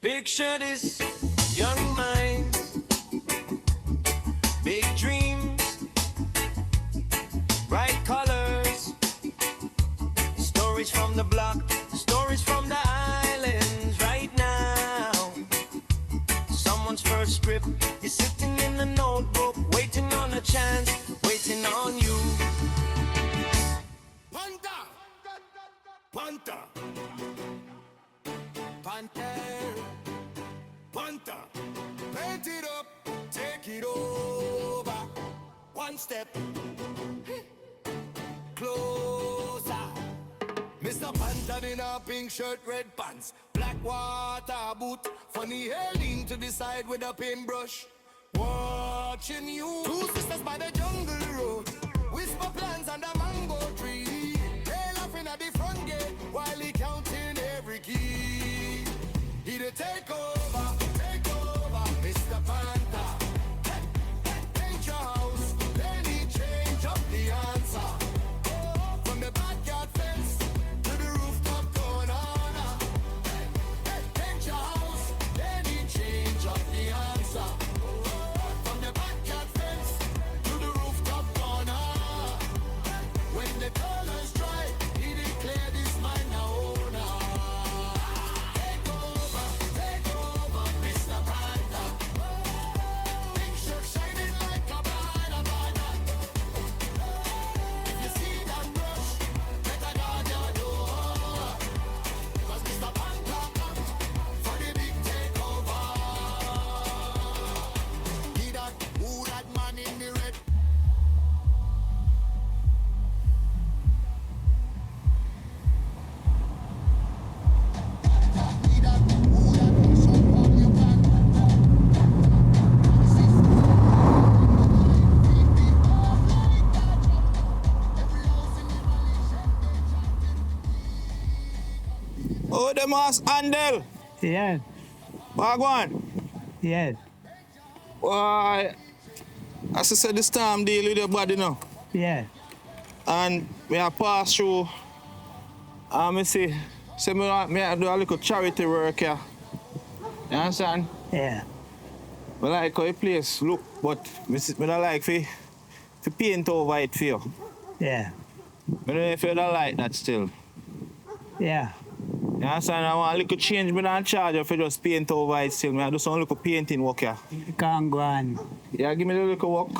Picture this young mind, big dreams, bright colors, stories from the block, stories from the islands right now. Someone's first script is sitting in the notebook, waiting on a chance, waiting on you. Panther! Panther! Panther! Panther! Paint it up, take it over. One step closer. Mr. Panther in a pink shirt, red pants, black water boot, funny hailing to the side with a paintbrush. Watching you, two sisters by the jungle road, whisper plans under mango tree. They laughing at the front gate while he counting every key. He the takeover, Mr. Panther. Paint your house, then he change up the answer. From the backyard fence to the rooftop corner. Paint your house, then he change up the answer. From the backyard fence to the rooftop corner. When the colors dry, he declare this mine now owner. Take over, Mr. Panther. Pink shirt shining like a banana. If you see that brush, better guard your door. 'Cause Mr. Panther come for the big takeover. He that, who that man in the red? He that, who that, so on your back. Oh, the mass handle. Yes, Wagwan. yes, Why? As I said, this time deal with your body now. yes. And me I pass through. And me say me I do a little charity work here. You understand? Yeah, I like how the place look, but me don't like to paint over it for you. yeah, I don't know if you don't like that still. yeah. You understand? I want a little change, me don't charge you if you just paint over it still. I do some little painting work here. You can't go on. Yeah, give me a little work.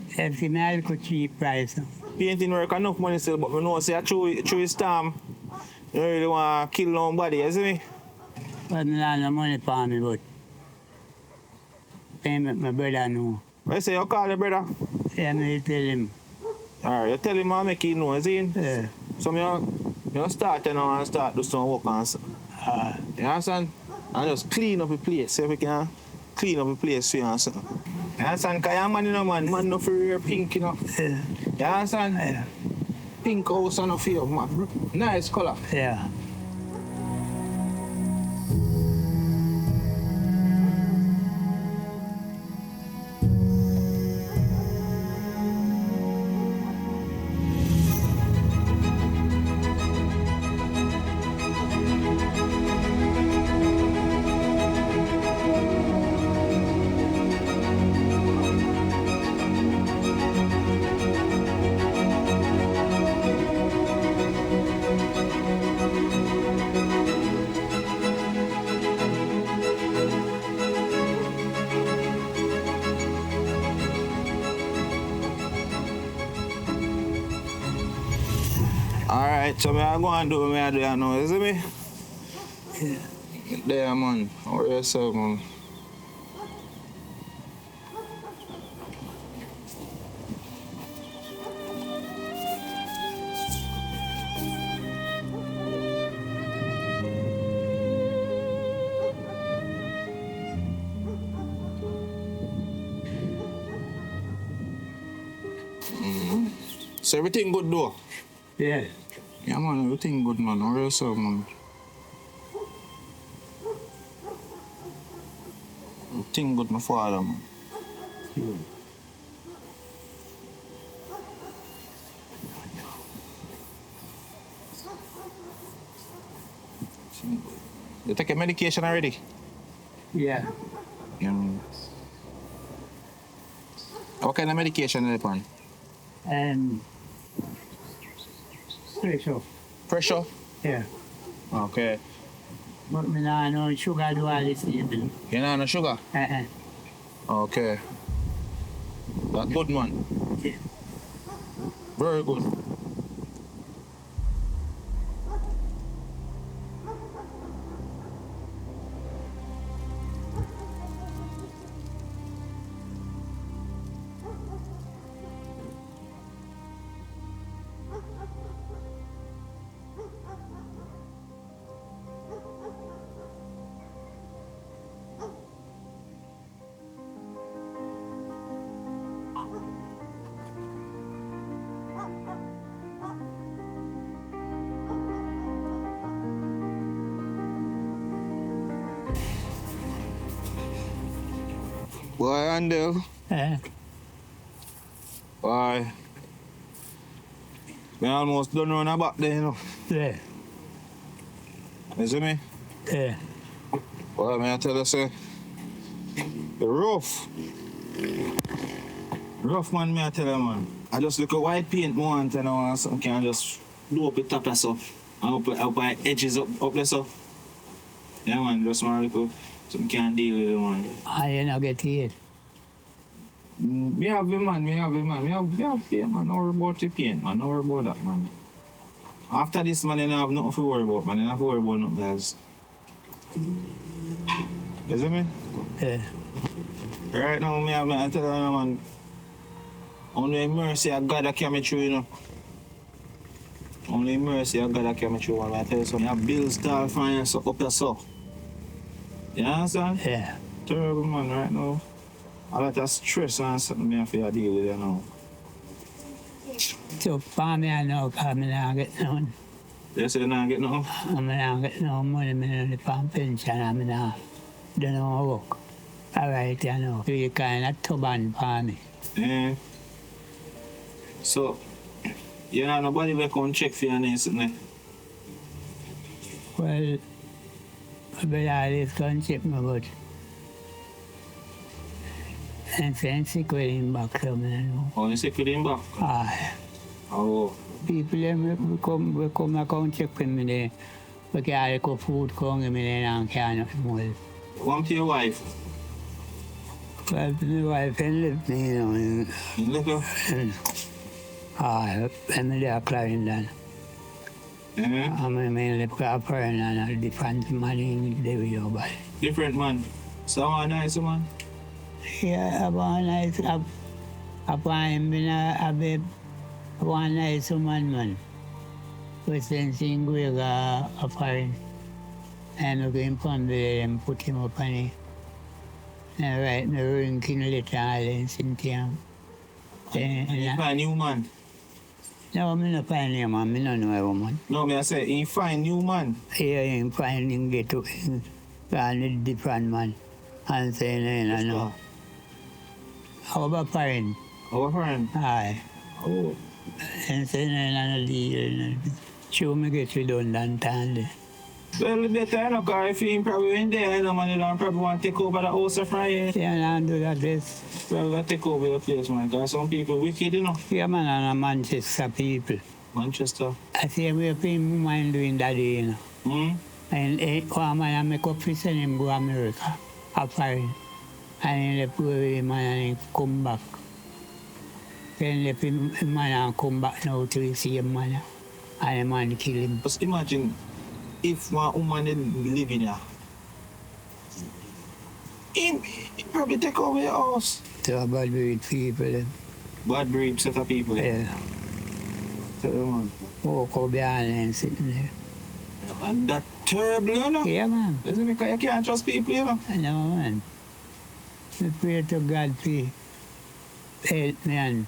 If you know, you could cheap price. Painting work enough money still, but I know say through his time, you don't really want to kill nobody, you see me? But not no money for me, but payment my brother know. I say you call your brother. Yeah, me tell him. Alright, you tell him I make him know, you see? Yeah. So you start you know and start do some work and so. You understand? And just clean up the place, see if we can clean up the place for you and so. You understand? Because you're man, you know, man no for your pink, you know. Yeah. You understand? Yeah. Pink house and no for you, man. Nice colour. Yeah. Alright, so I go and do what I do you know, you see me? Yeah. There, man. How yourself, man? So everything good though? Yeah. Yeah, man, everything good, man. How yourself, man? Everything good, my father, man. Everything good. You take your medication already? Yeah. What kind of medication are you on? Pressure. Pressure? Yeah. Okay. But me nah know sugar do all this evil. You know no sugar? Uh-uh. Okay. That's good, man. Yeah. Very good. Boy, Andel. Boy. Me almost done run back there, you know. Yeah. You see me? Yeah. Boy, may I tell you, say, the rough. Rough, man, may I tell you, man. I just look at white paint more and you know, something can just blow up the top of stuff. And up my edges up there, so. Yeah, man, just want to look up. Something can deal with it, man. I not get hit. Me have it, man. Me have pain, man. No worry about the pain, man. No worry about that, man. After this, man, you don't have nothing to worry about, man. You don't have to worry about nothing else. You see me? Yeah. Right now, I tell you, man, only mercy of God that carry me through, you know. Only mercy of God that carry me through, man. I tell you something, you have bills start flying so up your so. You understand? Yeah. Terrible, man, right now. A lot of stress and something me have to deal with, you know. So for me, I know, because I not get none. You say you not get nothing? I not get no money, I don't get pension, I not don't know work. All right, you know. So you kind of turban for me. Yeah. So, you know, nobody will come check for you and something. Well, I bet I just can't check me, but I'm saying sick with him back, so I know. Oh, you sick with him back? Ah, Oh. people them we come and come check for me there. We carry go food, come give me there and carry nothing more. What to your wife? Well, my wife and live me, you know. You live here? I'm there crying down. Yeah. I'm mainly preparing and a different money there with your body. Different man. So one nice man. Yeah, I want nice. I find me a bit. I want nice man. But since he go a foreign, I'm going from there and put him up on it. And write the ranking letter and send to him. You find new man? No, I'm not finding him, man. I don't know a woman. No, me I say, he find new man. Here I'm finding get to find a different man. And saying, I know. How about foreign? Our friend. Aye. Oh. And saying, I know deal. Show me get redundant and Well, better, you know, because if he probably in there, you know, man, you don't probably want to take over the house of Friday. yeah, and do that this. Probably take over the place, man, because some people wicked, you know. Yeah, man, and a Manchester people. Manchester. I say we pay mind doing that day, you know. Hmm? And one man I make up for send him go America, a foreign. And he left go with him and he come back. Then left him man and come back now to the same man. And the man kill him. Just imagine if one woman didn't live in here. He probably take over your house. So a bad breed people. Them. Bad breed set of people. Yeah. Tell you, man. Walk up behind and sitting there. And that terrible, you know. Yeah, man. Doesn't because you can't trust people, you know. I know, man. I pray to God to help me and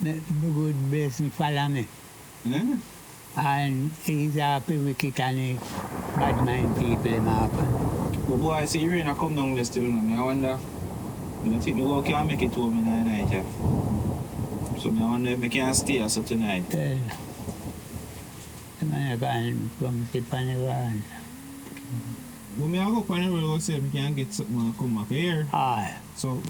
make the good blessing follow me. Yeah. And he's happy with it and the bad mind people him happen. But boy, I see rain come down there still, you know. I wonder, you don't think the work can make it home in the night, yeah. So I wonder if I can stay here so tonight. I Jamaican from the Panagan. When me I go on the road, say we can get something and come back here. Aye. So,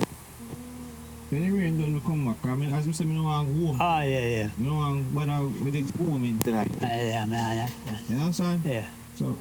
when the rain done, we come back. I mean, as I say, I don't want to go home. Oh, yeah. I don't want to bother with the home in tonight. Yeah, man. You know what I'm saying? Yeah. So,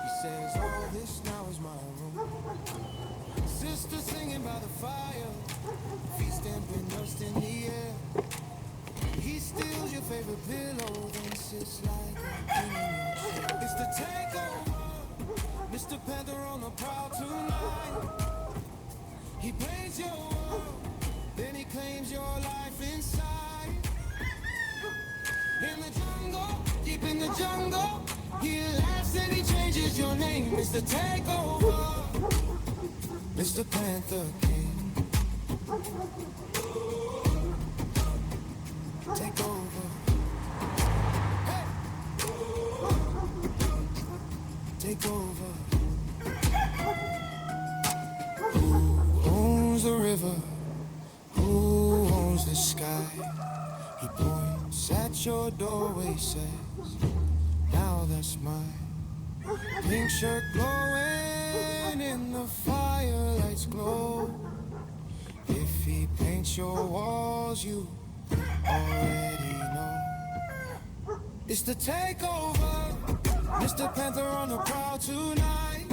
He says, oh, this now is my room. Sister singing by the fire, feet stamping dust in the air. He steals your favorite pillow, then sits like a king in your chair. It's the takeover, Mr. Panther on the prowl tonight. He paints your world, then he claims your life inside. In the jungle, deep in the jungle, he laughs and he changes your name. Mr. Takeover, Mr. Panther King. Take over. Hey. Take over. Who owns the river? Who owns the sky? He points at your doorway, says, now that's mine. Pink shirt glowing in the firelight's glow. If he paints your walls, you already know. It's the takeover, Mr. Panther on the prowl tonight.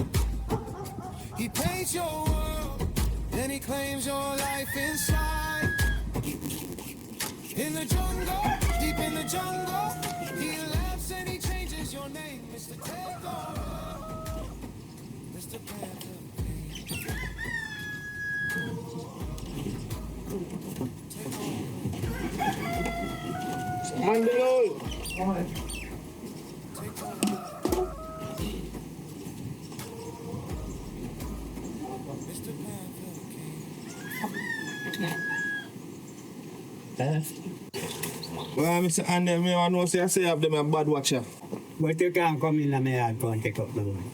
He paints your world, then he claims your life inside. In the jungle, deep in the jungle, he laughs and he changes your name. Mr. Takeover, Mr. Panther. Mandelo. Well, Mr. Andel, me want to know say I say you have them a bad watcher. But you can't come in and me and go and take up the one.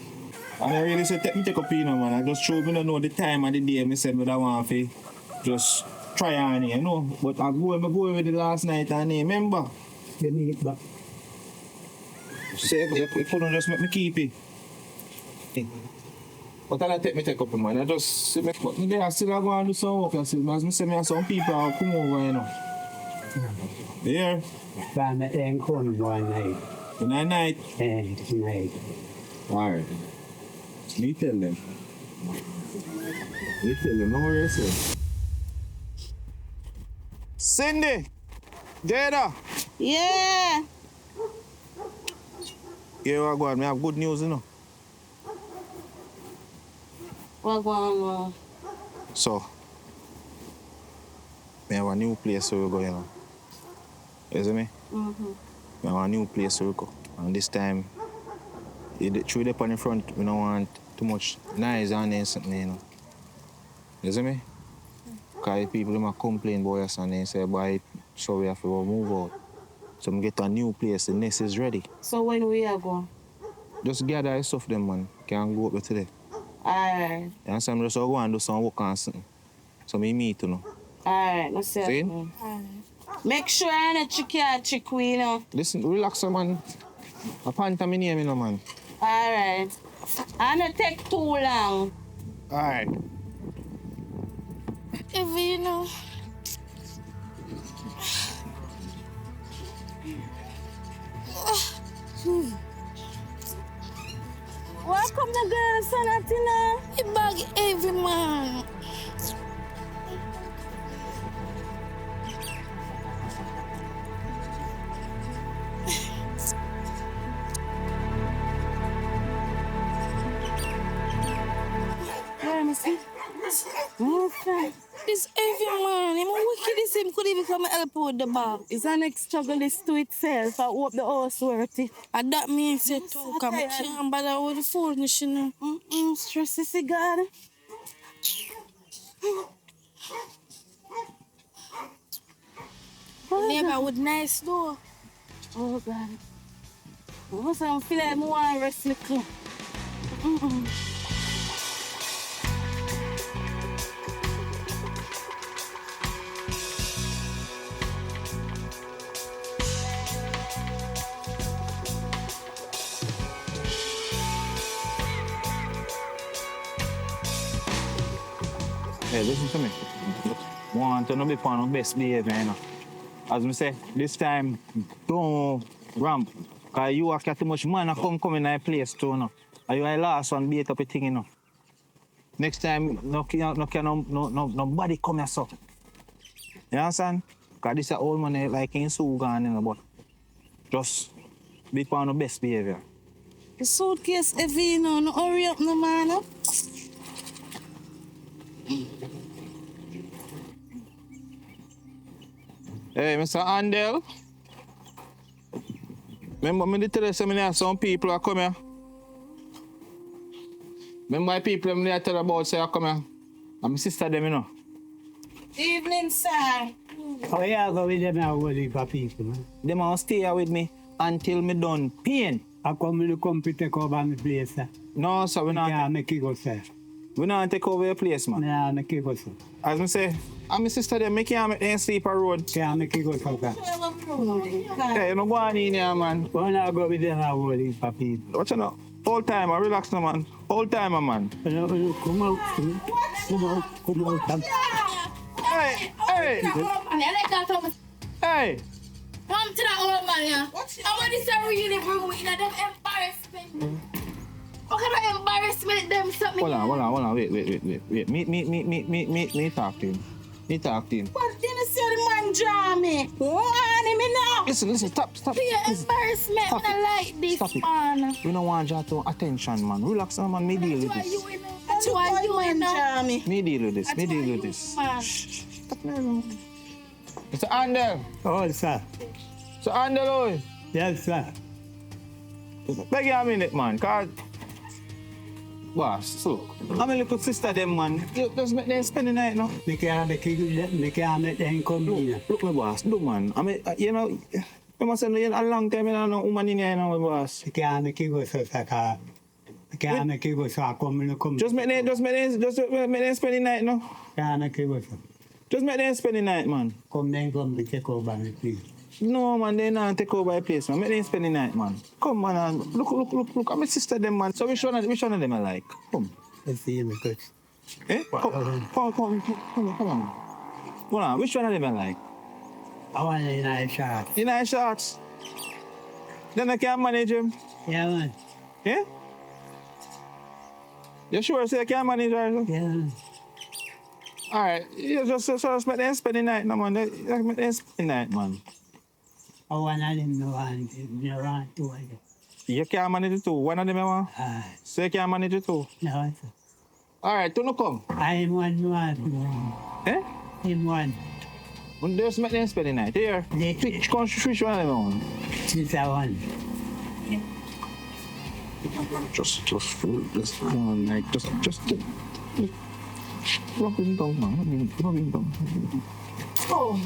I really say take up you know, man. I just show me don't know the time of the day. Me said me that want to just try on it, you know. But I go with it last night and remember. Give me it back. Say you couldn't just make me keep it. But I take up man. I just see me there still go and do some work and see. As me say me have some people who come over, you know. There. But me ain't come one night. In the night. Night. Alright. Me tell them. No worry yourself. Cindy! Jada! Yeah. Yeah, what go on? Me have good news, you know. What going on? So, me have a new place where we go, you know. You see me? Mm-hmm. We have a new place where we go. And this time, through the on the front, we don't want too much noise and something, you know. You see me? Because people might complain about us and they say, boy, so we have to move out. So we get a new place, the nest is ready. So when we are going? Just gather your stuff them, man. Can go up today. Alright. You understand? Me just go and do some work and something. So me meet, you know. Alright, let's see. See? Make sure I not trick you and trick we, you know. Listen, relax, man. A Panther me name, you know, man. Alright. I not take too long. Alright. If you know. Why come the girl so not in a bag heavy, man? Where am I see? This heavy man, him wicked as him could even come and help with the bag. It's an next struggle this to itself. I hope the house worth it. And that means it too, because I can't bother with the furniture, you know. Stress is a god. Neighbor with nice door. Oh God. I must feel like I want to rest little. Hey, listen to me. Want to be on the best behavior, you know. As I say, this time, don't ramp. Because you have too much money come in a place too, you know. And you are the last one beat up a thing, you know. Next time, nobody come here, so. You understand? Because this is old money like in Sugan, you know, but just be on the best behavior. The suitcase heavy, you know. No hurry up, no man. No? Hey, Mr. Andel. Remember me tell you some some people are come here. Remember my people I tell about say I come here. And my sister them, you know. Evening, sir. Oh, yeah, go with them now, with the people, man. They must stay here with me until me done pain. I come to take over my place, sir. No, sir, we not. Yeah, make it go, sir. We not take over your place, man. Yeah, make it go, sir. As me say, and my sister them, me can't make them sleep a road. Yeah, make it go, sir. Hey, you no go on in here, man. Go now, go with them now, with the people. Watch you know. All time, relax now, man. All time, man. Come out. Come. Hey, hey, hey. Come to that old man, yeah. I want this to really bring me in them embarrassment. What kind of embarrassment them something? Hold on. Wait. Me talk to him. What did you say the man draw me? Want him now? Listen, stop. Be an embarrassment Stop when I like this, Stop it. man. We don't want you to attention, man. Relax, man. Me deal with That's why this. you in there. That's why you in there. draw me? Me deal with this. That's why you, man. Stop me. Mr. Andel. Oh, sir. So Andel, Yes, sir. beg you a minute, man. Cause Boss, so, how many little sister them, man? You just make them spend the night, no? Me can't make them come in. Look, my boss, look, man. I mean, you know, you must have a long time, you know, woman in here, you know, my boss. Me can't make you go so saka. Me can't make you go so I come. Just make them spend the night, no? Can't make you go so. Just make them spend the night, man. Come to take over me, please. No, man, they not take over the place, man. Make them spend the night, man. Come, man, and look. I'm a sister, them, man. So which one of them I like? Come. Let's see me, coach. Eh? Come on. Hold on, which one of them I like? I want a nice shot. In nice shots. Then I can manage him. Yeah, man. Yeah? You sure say I can manage her? Yeah, man. Alright, you just make them spend the night, no, man. Make them spend the night, man. I want them no want to. You can't manage it too. One of them, I want. So you can't manage it too. No, Alright, don't come. I'm one. Eh? I'm one. Just make them spend the night. Here. Which one of them I want? Since I won. Just one night. Just rub him down, man. Rub him down. Oh.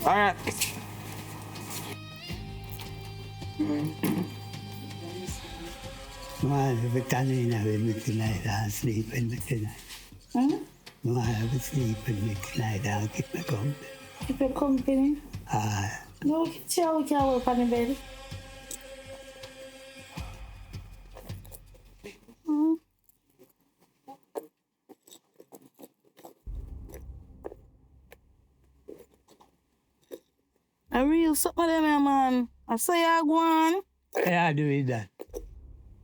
Alright. Man, if it's coming in with me tonight, I'll sleep in me tonight. Hmm? No, I'll sleep in me tonight, I'll keep my company. Keep your company. No, chill, we can work on the bed. A real something them here, man. I say you go on. Yeah, I do with that.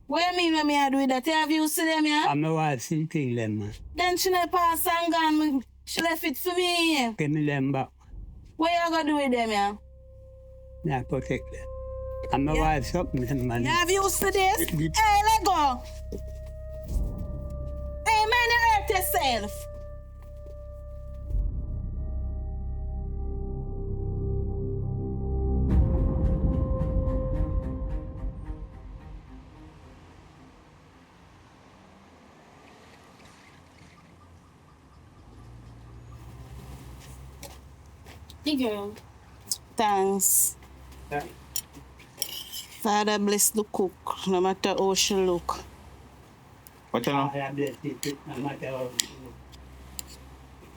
What you mean when I do with that? You have you see them here? I'm not watching things, them, man. Then she not pass and gone. She left it for me here. Give me them back. What you gonna do with them here? Not protect them. I'm not watching something, them, man. You have you see this? Hey, let go. Hey, man, you hurt yourself. Girl. Thanks. Yeah. Father bless the cook, no matter how she look. What you know? I bless it, no matter how.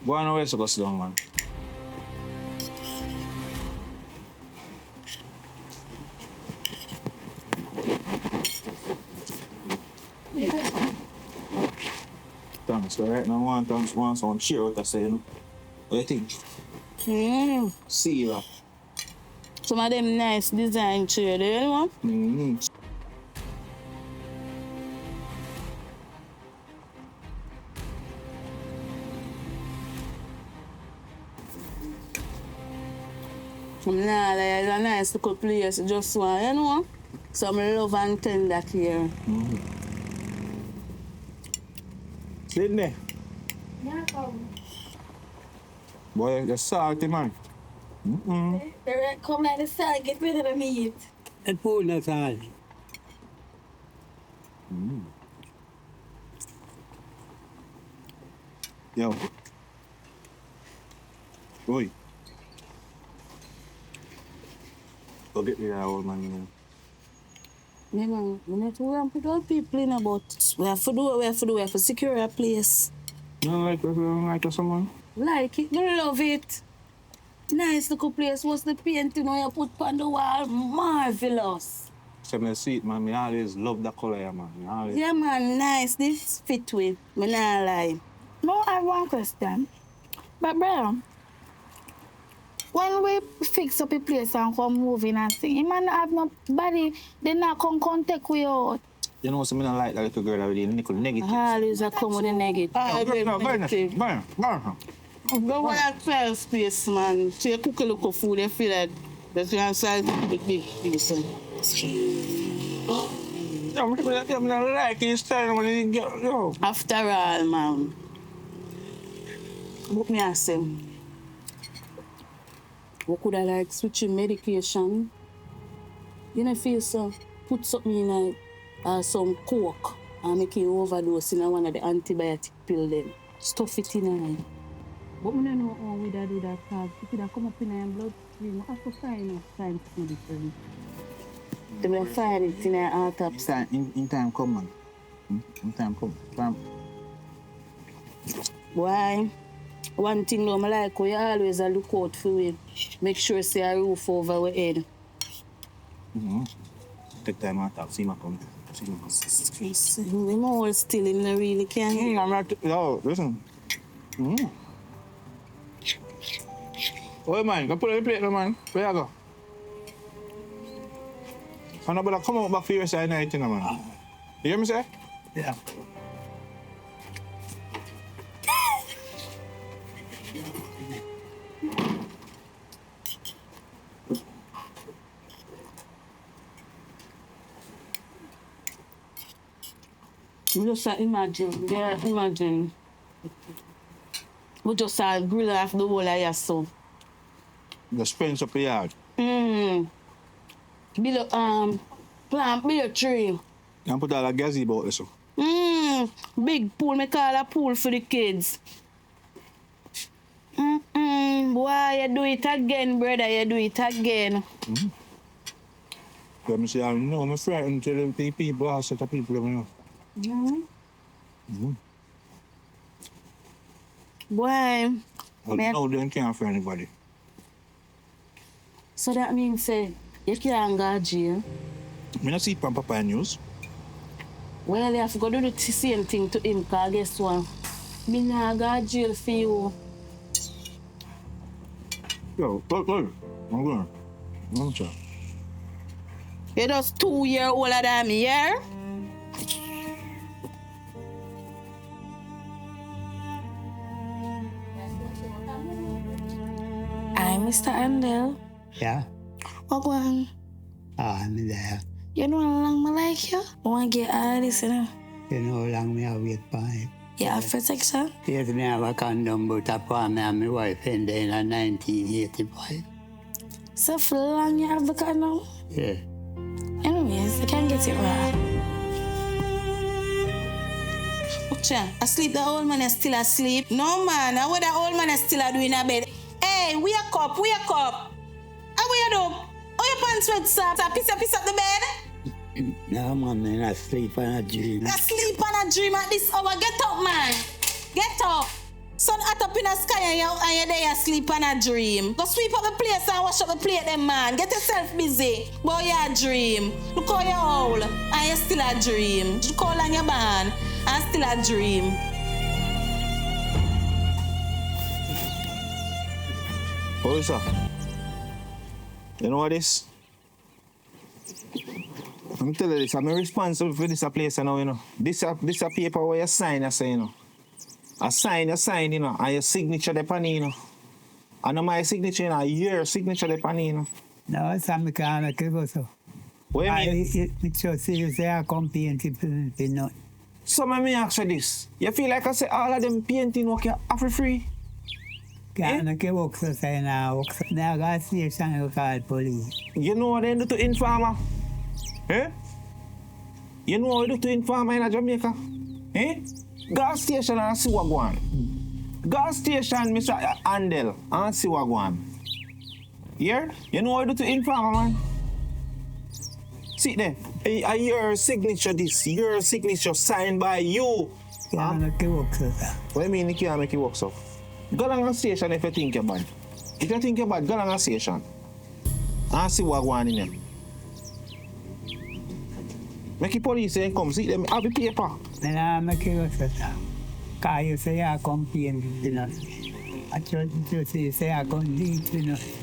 Go on away, so go sit down, man. Thanks, all right? Now, one sound cheer out, I say, you know. What do you think? See you. Some of them nice design chair, do you know? Nah, like, it's a nice little place, just one, you know? Some love and tender here. Sydney. Yeah, come. Boy, you're salty, man. Come like the sun, get rid of the meat. And pull us all. Yo. Oi. Go get me that old man, you know. Yeah, man, we need to ramp with all people in about. We have to secure a place. You don't like someone? Like it, I love it. Nice little place. What's the painting you put on the wall? Marvelous. So I see it, man. I always love that color, man. Yeah, man, nice. This fit with. Me not lie. No, I have one question. But, bro, when we fix up a place and come moving and thing, you man have nobody, they not come take we out. You know, so I don't like that little girl that with the nickel negative. Always a come with the negative. Burn. Go with that fire space, man. So you cook a little food, you feel that that's your size big piece. I'm not liking his style when he get, yo. After all, man. What me ask him? What could I like switching medication? You know, feel so, put something in like some coke and make you overdose in one of the antibiotic pill them. Stuff it in her. But I don't know how we do that because if it come up in her bloodstream, I have to find enough time to do this. They will find it in her autopsy. In time come, man. In time come. Time. Why? One thing though, I like how you always look out for it. Make sure you see a roof over our head. Take time out of see my come. I'm all still in the really can't hear. I'm not. No, listen. Oh man, go put it in the plate, man. Where you go? I'm not gonna come out back for your side night, man. You hear me say? Yeah. You just imagine. We just grill off the whole of your son. Just fence up the yard. Build a tree. And put all the gazebo out there, so. Big pool, me call a pool for the kids. Boy, you do it again, brother, you do it again. Let me say, I know, I'm frightened to the people, I set up people, you know. Boy. But no, they can't for anybody. So that means, you can't go to jail? I don't see Papa news. Well, you have to go do the same thing to him, because guess what? Me not go to jail for you. Yo, look. I'm going. I'm sorry. You're just 2 years older than me, yeah? Hi, Mr. Andel. Yeah. What going? I'm there. You know how long I like you? I want to get all this, you know? You know how long me I wait for it. You have protection? Yes, me have a condom, but I put me and my wife in there in 1985. So for long you have the condom? Yeah. Anyways, I can't get it right. Ucha, asleep, the old man is still asleep? No, man, what the old man is still doing in bed? Hey, wake up. How what you do? Oh, your pants wet, sir. Piss up the bed? No, man, I'm asleep and I dream. Asleep and a dream at this hour. Get up, man. Get up. Sun hot up in the sky and you're there asleep and a dream. Go sweep up the place and wash up the plate then, man. Get yourself busy. Boy, you a dream. Look how you're old and you're still a dream. Look how long you're born and still a dream. Oh, sir. You know what this? I'm telling you this, I'm responsible for this place now, you know. This a paper where you sign, I say, you know. I sign, you know, and your signature depend, you know. And my signature, you know, your signature depend, you know. No, it's a mechanic, so. What you mean? It's just you say I come painting for nothing. So me ask you this. You feel like I say all of them painting work you for free? Can't work so say now, now I got station you call police. You know what they do to informer? Eh? You know what they do to informer in Jamaica? Eh? Gas station and see what go on. Gas station, Mr. Andel, and see what go on. Here? You know what they do to informer, man? See there. Your signature this, your signature signed by you. Can't make it work so say. What do you mean you can't make it work so? Go down a station if you think you're bad. If you think you're bad, go down a station. And see what go on in there. Make the police and come see them have the paper. Then I make it work so say. Because you say I come painting for nothing. I just say I come do it for nothing.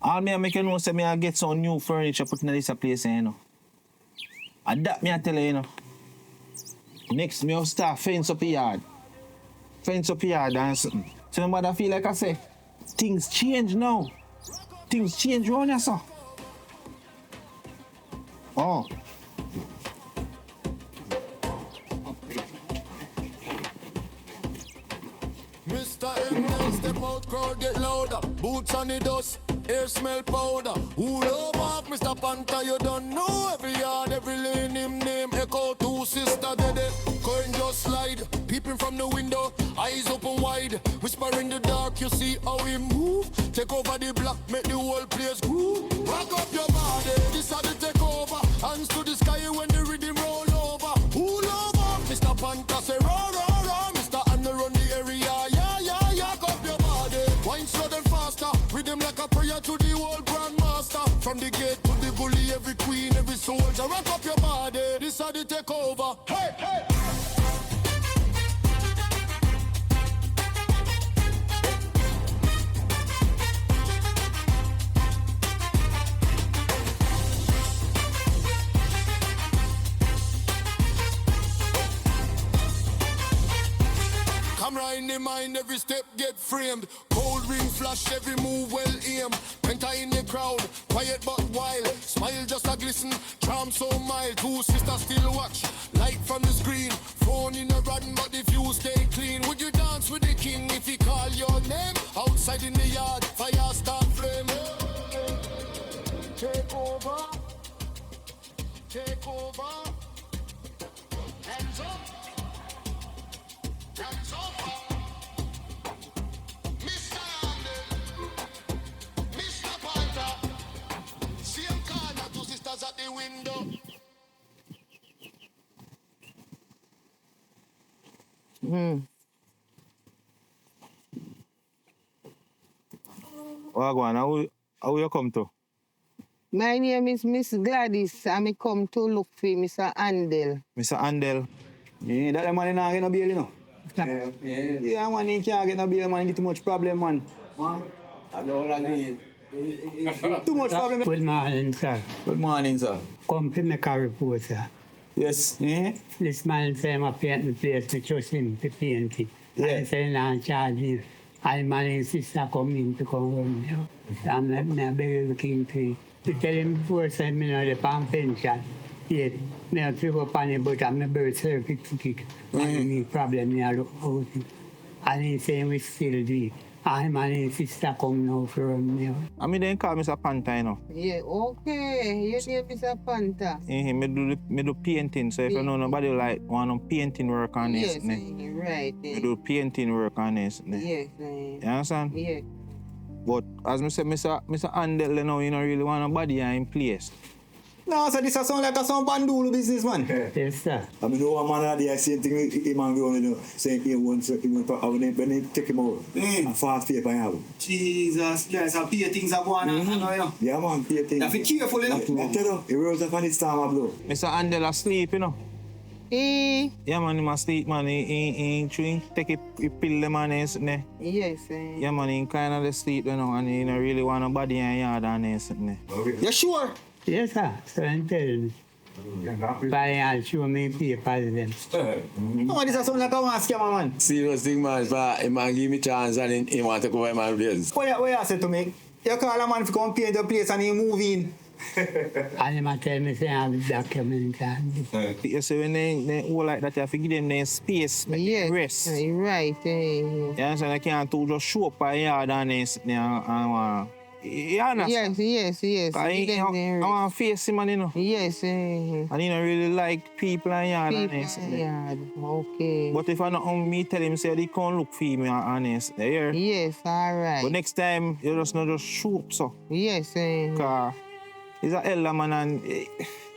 All me make you know say me I get some new furniture put in this place, you know. And that me I tell you know. Next me I'll start fence up the yard. Fence up the yard and something. So my mother feel like I say, things change now. Things change around here, sir. Oh. Mr. M, step out, crowd get louder. Boots on the dust. air smell powder. Who love off Mr. Panther, you don't know. Every yard, every lane, him name echo. Two sister dead, current just slide. Peeping from the window, eyes open wide. Whisper in the dark, you see how he move. Take over the block, make the whole place groove. Rock up your body, this how the take over. Hands to the sky when the rhythm roll over. Who love off Mr. Panther, say raw, raw, raw. Mr. Anna run the area, yeah, yeah, yeah. Rock up your body, wine slow and faster. Rhythm like a prayer to the whole grandmaster. From the gate to the gully, every queen, every soldier. Rock up your body, this how the take over. Hey, hey. Camera in the mind, every step get framed. Cold ring flash, every move well aimed. Panther in the crowd, quiet but wild. Smile just a glisten, charm so mild. Two sisters still watch, light from the screen. Phone in a run, but if you stay clean, would you dance with the king if he call your name? Outside in the yard, fire start flame. Take over, take over. Hands up. Hands over. Mr. Handel, Mr. Panther. Same corner, two sisters at the window. Wagwan, how you come to? My name is Miss Gladys and I come to look for Mr. Handel. Mr. Andel. Yeah, that man can't get no bail, you know. Yeah, man, he can't get no bail, man. He get too much problem, man. I don't agree. Too much problem. Good morning, sir. Good morning, sir. Come to make a report, sir. Yes. Yeah. This man say I'm paint the place, to trust him to paint it. Yeah. I say, nah, charge me. I man and sister come in to come home, you know. I'm like, me beg the king to tell him before, say, me know the palm pension. Yet, me have to go on it, but I'm a birth certificate. And any problem, me I look out. And he say, we still do it. I man and sister come now from me. I mean, they call Mr. Panther, you know. Yeah, okay. Your name is a Panther. Me do painting, so if you know nobody like want no painting work on this, Yes, ne? right. Me do painting work on this, ne? Yes, You understand? yeah. But as I said, Mr. Andel, you know, you don't really want nobody in place. No, sir, this sound like a some bandulu business, man. Yes, sir. I mean, no one man there same thing him and go on, you know, saying he wants when they take him out. And fast paper and have. Jesus Christ, I pay things are going on, you know. Yeah, man, pay things. You have to be careful, you know. I tell you, he rose up on his storm of blow. Mr. Andel asleep, you know. Yeah, man, he must sleep, man. He take a pill, man, ne? Yes, Yeah, man, he kind of sleep, you know, and he don't really want nobody in yard on this, ne? You sure? Yes, sir. So I'm telling you. But I'll show me papers then. No, this sound like a one scammer, man. Serious thing, man. But he man give me chance and he want to go over my place. What you say to me? You call a man to come paint the place and he move in. And he tell me say I have documents and You see, when they all like that, you have to give them their space, make yes. them rest. You're right. You understand? I can't do just show up a yard on this, you understand? Yes. I want to face him, man, you know. Yes, And he don't really like people in yard on this. yeah. Okay. But if I not me tell him, say, they can't look for me on this. You hear? Yes, all right. But next time, you just not just shoot, so. Yes, Because he's an elder man and you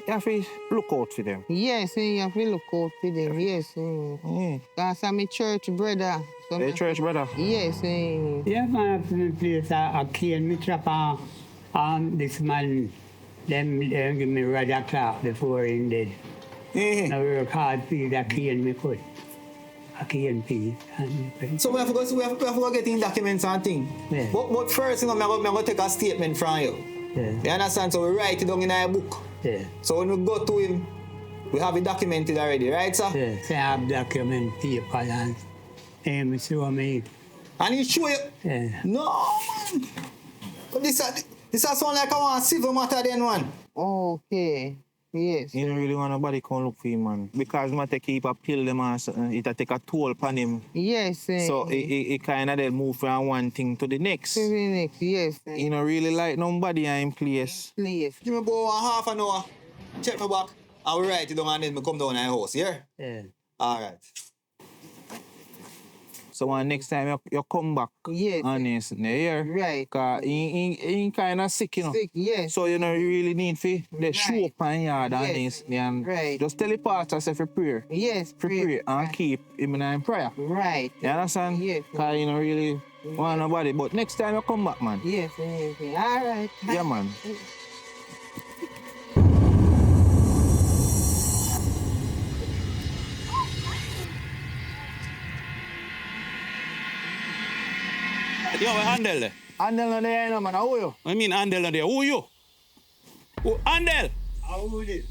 have to look out for them. yes, you have to look out for them. Yes, Yeah. because I'm a church brother. So Hey, church brother. yes, yeah, man, up in the place I came me trap on this man. Them give me rather clock before he dead. I work hard for that cane me put. A cane piece. So we have to go getting documents and things. Yeah. But first, you know, I'm going to take a statement from you. Yeah. You understand? So we write it down in our book. Yeah. So when we go to him, we have it documented already, right, sir? Yeah. Say I have document paper and him show me. And he show you. Yeah. No, man. But this sound like I want a civil matter then, one. okay. Yes. You don't really want nobody come look for him, man. Because man take keep a pill them and something, it'll take a toll upon him. Yes. So it kind of move from one thing to the next. To the next, yes. You don't really like nobody in place. Please. Give me about half an hour. Check my back. I will write it down and then I come down to your house, yeah? Yeah. All right. So next time you come back, Yes. honest, yeah? Right. Because he kind of sick, you know. Sick, yes. So you know you really need to show up on yard Yes. and Right. just tell the pastor for prayer. Yes. For prayer and keep him in prayer. Right. You understand? Yes. Because you don't really want nobody. But next time you come back, man. Yes. All right. Yeah, man. Yo, Andel. Andel no there, no, man. How are you? I mean Andel no there. Who you? Who, Andel? How would it?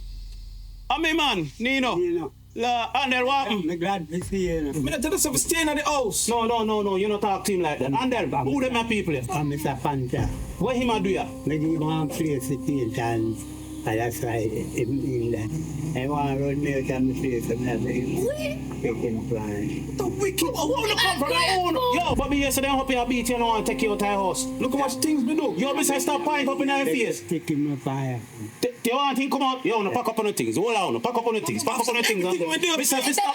I'm me man, Nino. La, Andel, what happened? I'm glad to see you. Me not tell us to stay in the house. No. You not talk to him like that. Andel, who them my people? I'm Mr. Panther. What him a do ya? I give one place to paint and that's why in that. I want to run me out of the place and have taking plan. The wicked. Who you come from? Yo, but me yesterday I hope you beat you now and take you out of your house. Look how much things we do. Yo, me say stop pint up in your face. Taking my fire. You want thing come out? Yo, no pack up on the things. Hold on, pack up on the things. Pack up on the things. Me say stop.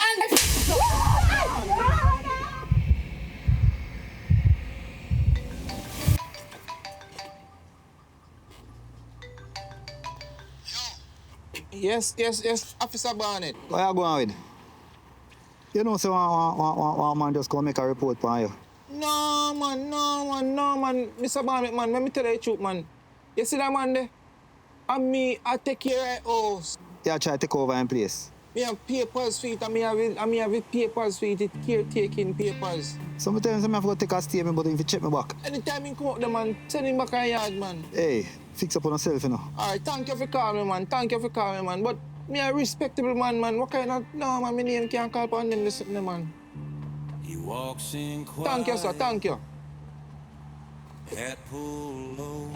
Yes, Officer Barnett. What you going with? You know, so one man just come make a report for you. No, man. Mr. Barnett, man, let me tell you the truth, man. You see that man there? And me, I take care of the house. You try to take over in place. Me have papers for it, and me have papers for it, caretaking papers. Sometimes I have to take a statement, but if you check me back. Anytime he come up there, man, send him back in yard, man. Hey, fix up on yourself, you know. All right, thank you for calling me, man. But me a respectable man. What kind of... No, man, my name can't call upon them, this man. He walks in quiet. Thank you, sir, thank you. Hat pulled low.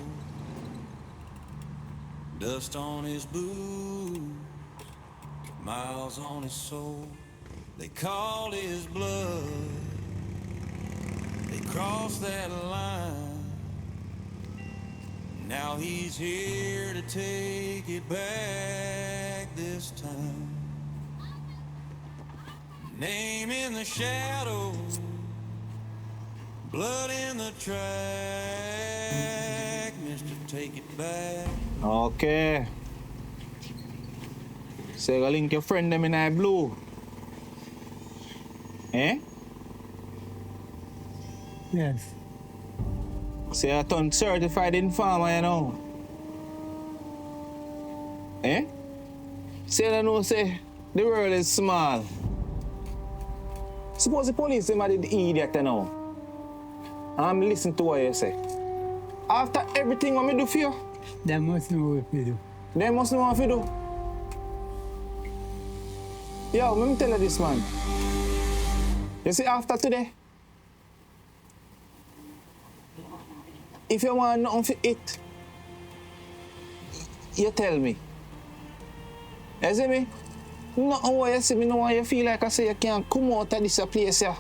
Dust on his boots. Miles on his soul. They called his bluff. They crossed that line. Now he's here to take it back this time. Name in the shadows, blood in the track. Mister, take it back. Okay. So you link your friend them in that blue. Eh? Yes. So you turn certified informer, you know. Eh? Say you know, say the world is small. Suppose the police them are the idiot, you know. Listen to what you say. After everything what me do for you, They must know what to do. they must know what to do. Yo, let me tell you this, man. You see, after today, if you want nothing to eat, you tell me. You see me? Nothing what you see me, no what you feel like I say you can't come out of this place here.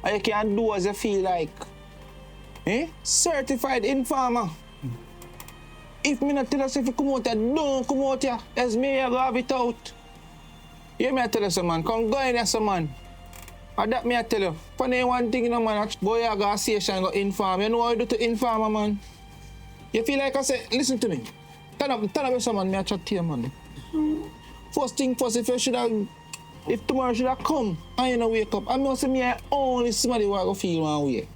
And you can't do as you feel like. Eh? Certified informer. If me not tell us if you come out here, don't come out here. As me, you go have it out. You me I tell you some man, come go in there some man. And that me I tell you. Funny one thing, you know, man, go here, go to station and go inform. You know what you do to informer, man? You feel like I say, listen to me. Turn up some man, me I chat to you, man. First thing first, if tomorrow should have come and you know wake up, I must say me I only somebody who I go feel one way.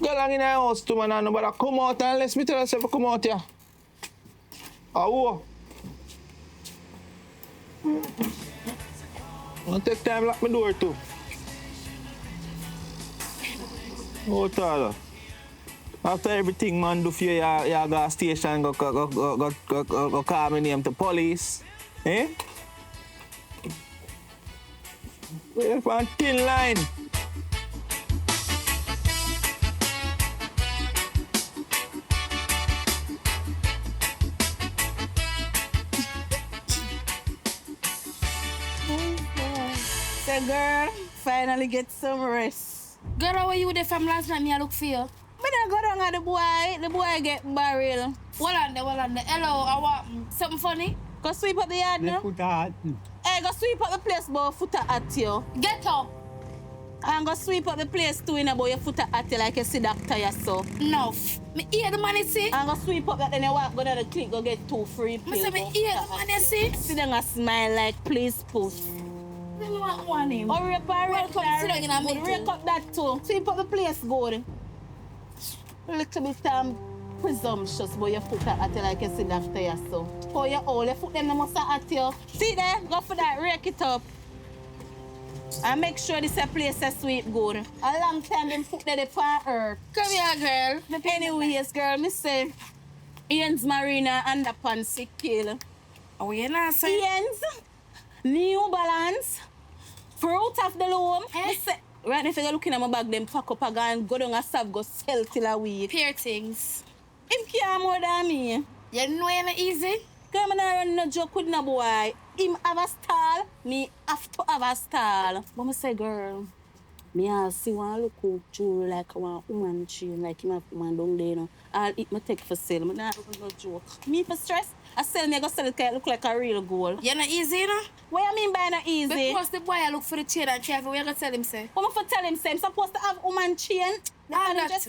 Go along in the house too, man, and nobody come out unless me tell yourself to come out here. Oh, I'll take time lock my door too. Oh, Tyler. After everything man do for you, you go to station, go call my name to police. Eh? We're on thin line. say, girl, finally get some rest. Girl, how are you there from last night? Me I look for you. Me don't go down at the boy get barrel. Hold on there. Hello, I want something funny? Go sweep up the yard now. Put out. Hey, go sweep up the place, boy, foot at you. Get up. And go sweep up the place too, in about your foot at you like you see doctor yourself. Enough. Me hear the money see. And go sweep up that, then you walk, go down the clinic, go get 2 free pills. Me say me hear the money see. Sit down and smile like, please push. Me want one him. Hurry up and Welcome, sit down in a minute. rake up that too. Sweep up the place good. Little bit presumptuous, but your foot at you like you see doctor yourself. Oh, your old, your foot them no must at you. See there, go for that, rake it up. And make sure this place is sweep good. A long time them put that upon earth. Come here, girl. Anyways, girl, me say Ian's Marina underpants sick kill. Oh, you not saying? Ian's New Balance, fruit of the loom. Me say, right now if you're looking at my bag, them pack up a gun, go down a sub, go sell till a week. Pair things. Him care more than me. You know you're not easy? Girl, I don't run no joke with no boy. Him have a stall, me have to have a stall. But I say, girl, me I see one look out jewelry like one woman chain, like him have one down there, you know. I'll eat my take for sale. I don't run no joke. Me for stress, I sell me, I go sell it 'cause it look like a real gold. You're not easy, you know? What you mean by not easy? Because the boy I look for the chain and chain, what you gonna tell him, say? What am I for tell him, say? I'm supposed to have woman chain? Nah, Just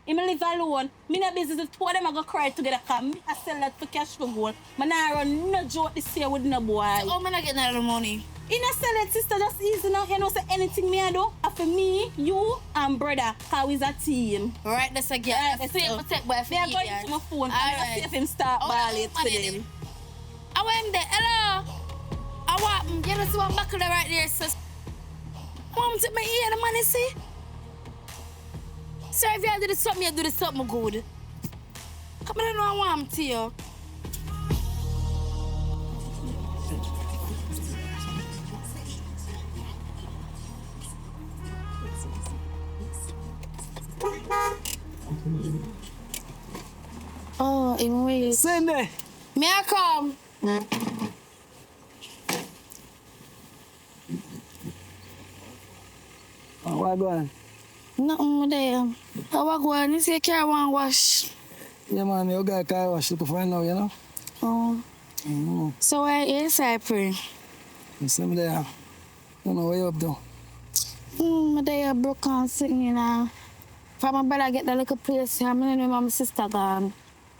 him live alone. Me no business if 2 of them I go cry together because me I sell that for cash for gold. I not run no joke this year with no boy. So how am I not getting all the money? You not sell it, sister, just easy now. You know say anything me I do, for me, you and brother, how is a team. Right, that's a girl. Right, So you protect boy for Me I you, go yeah. into my phone and Alright. I see if him start balling for them. I want him there. Hello. I want him. You know see one buckle right there, sis. I want him to take my ear the money, see? Sir, if you do this something, you do this something good. Come on, I know I want him to you. Oh, in ways. Cindy! May I come? Oh, what going? Nothing there. I go on. You say car one wash. Yeah, man, you got a car wash looking for now, you know? Oh. So where is I pray? You see me there. I don't know what you up to. My day I broke on singing now. From my brother get the little place here, I don't know my sister gone.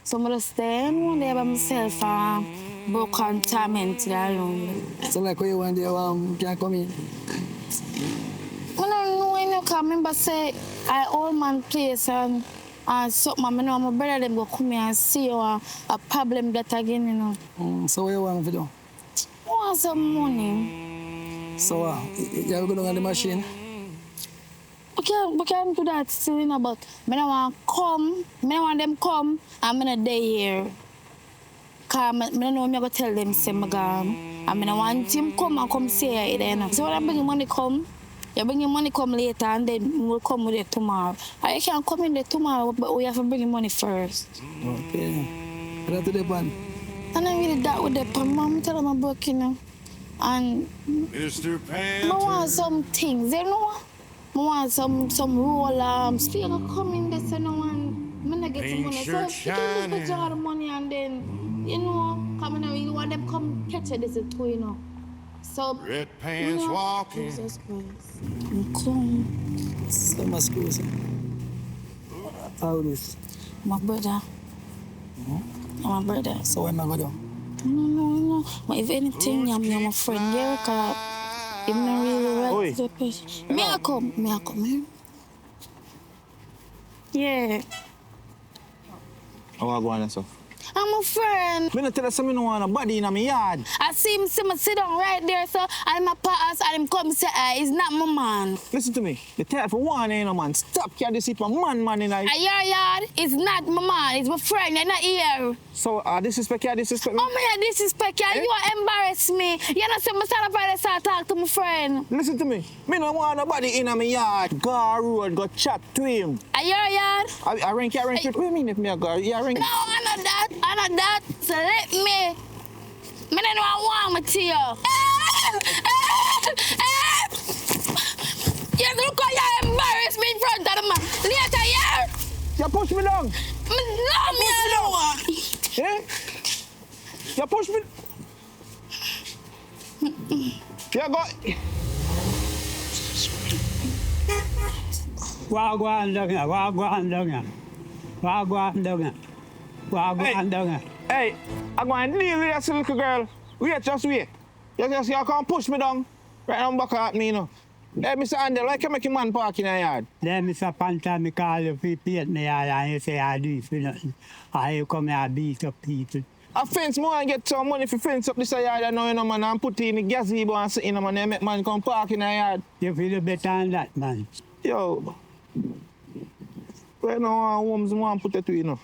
So I'm just stay one day by myself and broke on torment alone. So like when you want there, can't come in? I don't know when you come in, but say I old man place and something, I know my brother them go come here and see you a problem that again, you know. So what you want to do? I want some money. So you go down on the machine? We can do that still, you know, but I don't want them come, and I'm not here. Because I don't know I'm going to tell them, say, I'm gone. I don't want him come say it, you know. So when I bring your money come, you bring your money come later, and then we'll come with it tomorrow. And you can't come in there tomorrow, but we have to bring your money first. Okay. What do they want? And I really that with the pan. Mom tell them I'm broke, you know. And Mr. Panther. I want some things, you know. I want some roll still gonna come in this, you know, and I'm not get the money. So if you can just withdraw the money and then, you know, come in, you want them come catch it, this is too, you know. So, Red pants walking. Jesus Christ. Come. So much school, how this? My brother. My brother. So what am I going to do? No. But if anything, I'm my friend, yeah, because I'm not really right to the patient. May I come here? Yeah. How are you going, sir? I'm a friend. Me not tell you something, no want a body in my yard. I see him sit down right there, sir, and my pass, and him come say, he's not my man. Listen to me. The tell for one, you know, man. Stop carrying this for man in like. Your yard is not my man. It's my friend. You're not here. So, disrespect me? Oh, my disrespect you. You embarrass me. You know, say, I stand up and start talk to my friend. Listen to me. Me no want nobody in my yard. Go road, go chat to him. Your yard? I rank. What do you mean if me a go? Yeah, rank. No, I'm not that. So let me. I don't want to you. You push me down. Me alone. Eh? You push me. You go. Wagwan down here. Wagwan down here. Wagwan down here. Wagwan down here. Hey, I'm going to deal with that little girl. Wait, just wait. You can't push me down. Right now, back at me, you know. Hey, Mr. Andel, why can you make a man park in the yard? Then Mr. Panther, me call you for paint me yard and you say I do it for nothing. And you come here and beat up people. I fence more and get some money for fence up this yard, I know, you know, man, and put it in the gazebo and sit in, man, and make man come park in the yard. You feel better than that, man. Yo. Right now, homes want to put it to you know.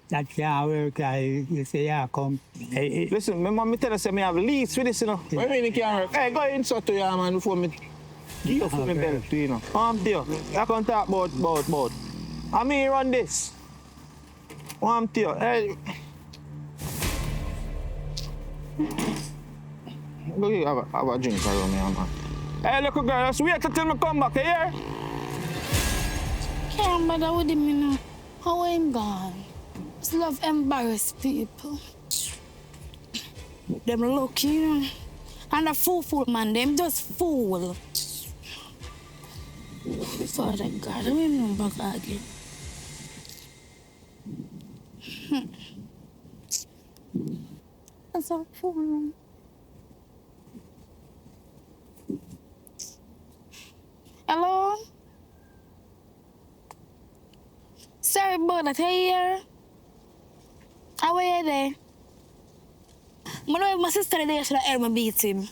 That can't work. You say, yeah, come. Hey, Listen, my mom tell us that I have lease for this, you know. What mean it can't work? Hey, go inside to your man before me give you for me belt to you know. There. I can talk about. I mean run this. There. Hey. Go have a drink around me, man. Hey, little girl, just wait until me come back, you hear? Can't bother with him, you know. How I'm gone. Just love embarrass people. Them lucky, you know. And a fool, man. Them just fool. Father God, I remember again. That's a fool. Hello? Sorry about that, are you here? How are you there? I know my sister there should have heard me beat him.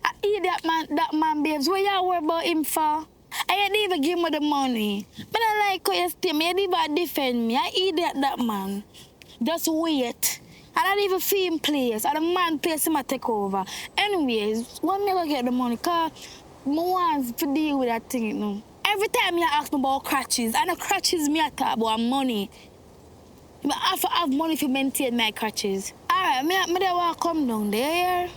I eat that man, babes. What you worry about him for? I didn't even give me the money. But I like how you stay. I didn't even defend me. I eat that man. Just wait. I don't even feel him place. And the man place him take over. Anyways, when me go get the money, cause I want to deal with that thing, you know. Every time you ask me about crutches, and the crutches me I talk about money. I have to have money to maintain my crutches. Alright, me don't want to come down there.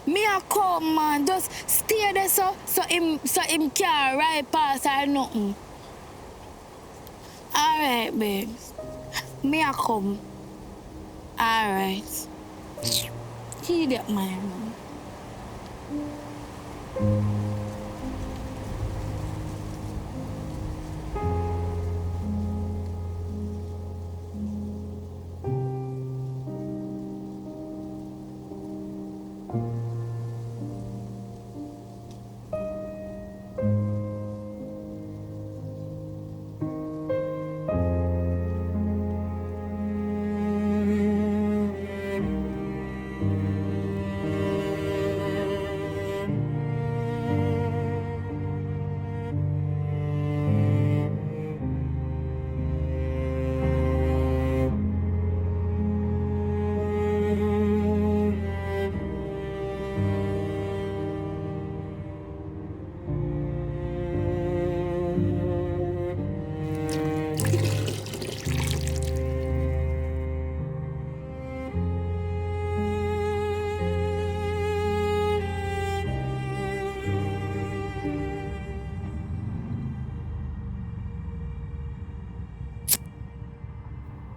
Me a come, man. Just stay there so him can't ride past or nothing. Alright, babe. Me a come. Alright. Idiot, man.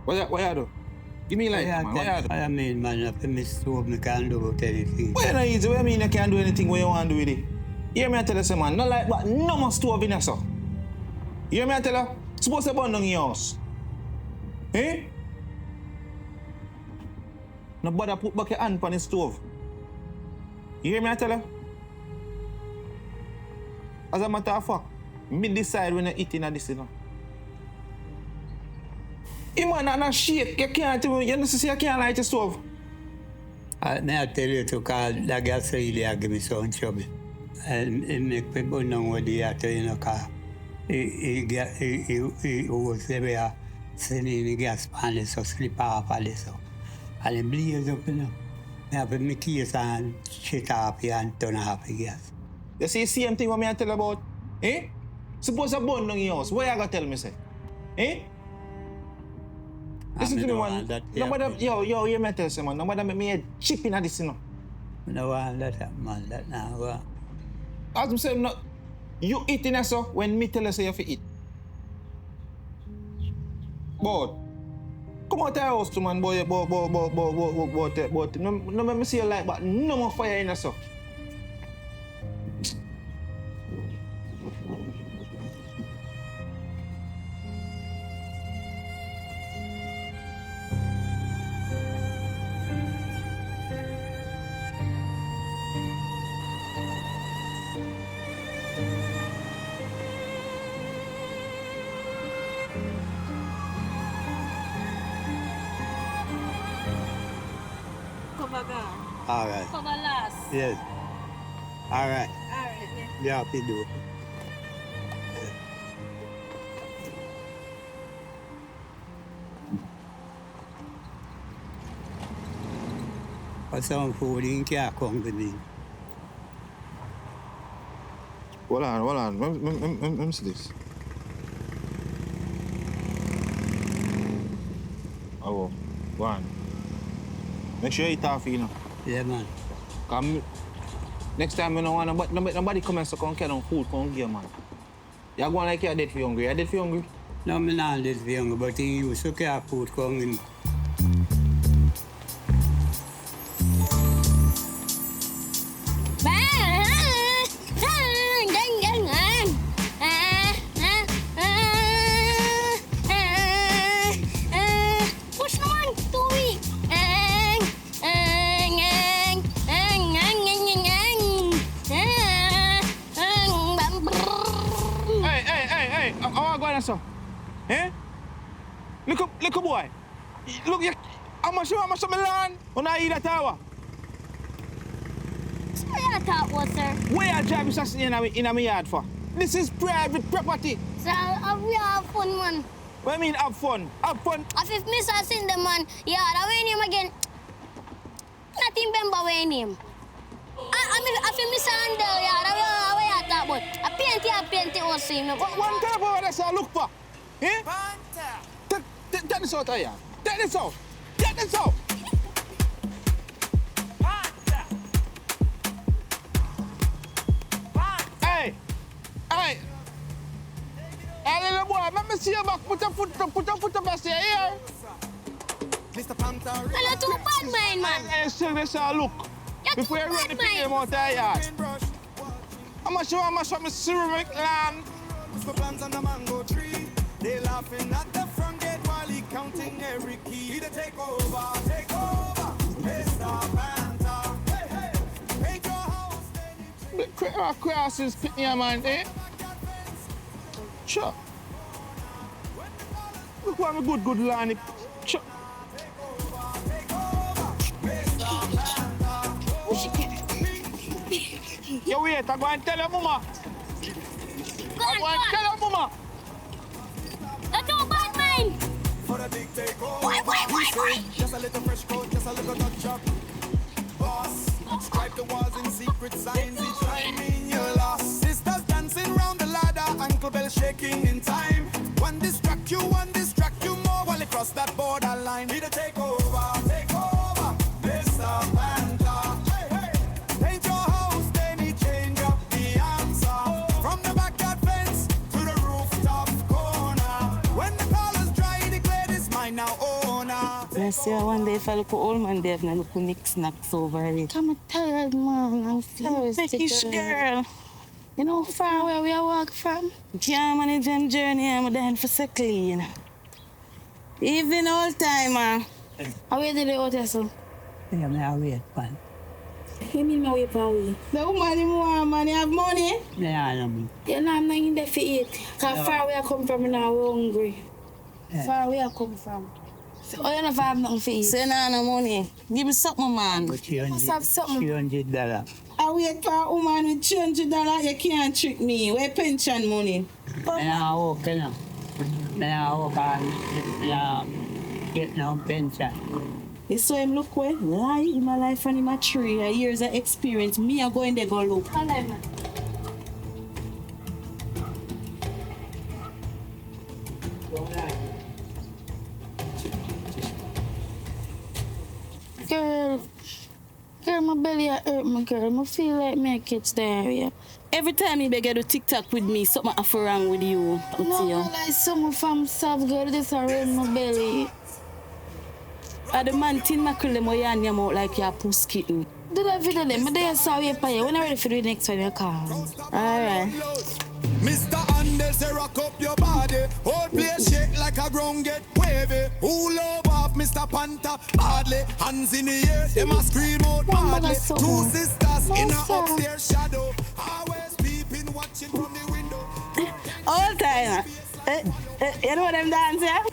What you do? Give me like, man. What you do? I mean, man, if I miss hope, I can't do about anything. What you know easy? What you mean you can't do anything what you want to do with it? You hear me I tell you, say, man, not like that, no more stove in there, so. You hear me I tell you? Supposed to burn down your house. Eh? No bother put back your hand on the stove. You hear me I tell you? As a matter of fact, me decide when you eat in this, you know. You man not shit. You can't see you can't light the stove. May I tell you to call the gas really give me some trouble. And it make people know what they are to, you know, cause he was there sending the gas pan so slip off all this. And it blaze up, you know. I have my keys and shit off here and turn off the gas. You see the same thing what me I tell about? Eh? Suppose I burn down your house. What you gonna tell me, say? Eh? Listen to me, man. Nobody, yo, you may tell you, man. Nobody make me head chip in this, you know. I don't want that, man. That now, As I say, not. You eating so when me tell you say you have to eat. But come out the house to man, boy, no make me see you like but no more fire in so. Cover girl. All right. Cover last. Yes. All right. Alright, yeah. Yeah, happy do. For some food in car company. Hold on. Let me see this. Oh, go on. Make sure you eat half, you know. Yeah, man. Come next time, you don't want nobody come and come get on food, come get man. You're going like you're dead for hungry. You're dead for hungry? No, I'm not dead for hungry, but he used to care food coming. Push naman, tuwi. Hey, how going so? Eh? Look boy. Look, how much of my land when I eat that tower? Where you talk was, sir? Where I drive is in my yard for? This is private property. Sir, we have fun, man. What do you mean have fun? Have fun? If Mr. Send the man, yeah, that way name again. Nothing remember way name. I feel Mr. Handel, yeah, that way I talk about. I paint it also, you know. One type of that's I look for. Eh? Panther. Take this out of here. Take this out. Take this out. Hey. Hey, little boy, let me see you back. Put your foot up here. Mr. Panther. Hello, too bad mind, man. Hey, still this look. You're Before you too run the bad PM mind. out of yard. How much you want from ceramic land? Mr. Plans on the mango tree. They laughing at the front gate while he counting every key. To take over. Mr. Panther. Hey. Paint your house, then you The crosses, yeah, man, eh? Sure. Look what my good land. Sure. You wait, I'm going to tell your mama. I'm going to tell your mama. You're too bad mind. for the big takeover. Why? Just a little fresh coat, just a little touch up. Boss, stripe the walls in secret signs. Each time in your loss. Sisters dancing round the ladder, ankle bell shaking in time. One distract you more while you cross that borderline. Need a takeover, Mr. Panther. Hey. Paint your house, then he change up the answer. From the backyard fence to the rooftop corner. When the colors dry, declare this mine now owner. Let's see one day if I look at old man there and I look at Nick snacks over it. I'm tired, man. I'm thirsty. Girl. You know how far away we walk from? Can't manage them journey, I'm dying for so clean. Even all time, man. How we did it out there, so? Yeah, I wait, man. You mean my way for we? The woman you want, man, you have money? Yeah, I know. Yeah, no, I'm not in there for eat. Cause far away I come from, now we're hungry. Yeah. Far away I come from. Oh, you never have nothing for eat? Say no money. Give me something, man. But Must have something. $300. I wait for a woman with $200, you can't trick me. Where pension money? And I walk, you know. And I walk and get no pension. You saw him look where? Lie in my life and in my 3 years of experience. Me, I go in there go look. Hold on, man. Girl, my belly hurt me, girl. I feel like me catch diarrhea. Every time you beg you do TikTok with me, something after wrong with you. No, like something from soft girl, this around my belly. The man tin mackerel them way on your mouth like you're a puss kitten. Do that video then, but they sorry for you. When I'm ready for the next one, you call. Alright. Mr. Handel say rock up your body. Whole place shake like a ground get wavy. Who love off Mr. Panther badly? Hands in the air, them a scream out badly. Two sisters in a upstairs shadow. Always peeping, watching from the window. All time. You know them dance, yeah?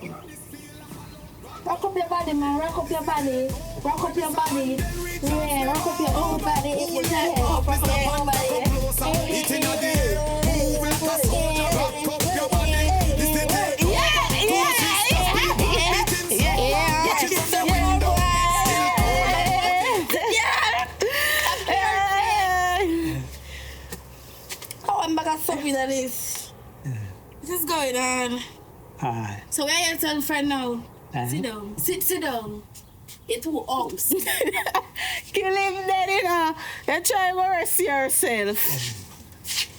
Rock up your body, man. Rock up your body. Rock up your body. Yeah, rock up your whole body. If you can't rock up your whole body. Eating at the air. Move like a soldier. Rock up your body. This the day. Watching from the window. Oh, I'm back at something that is. What is going on? So where are you telling friend now? Sit down. Sit down. You're too ups. Kill him dead, you know. You're trying to rest yourself.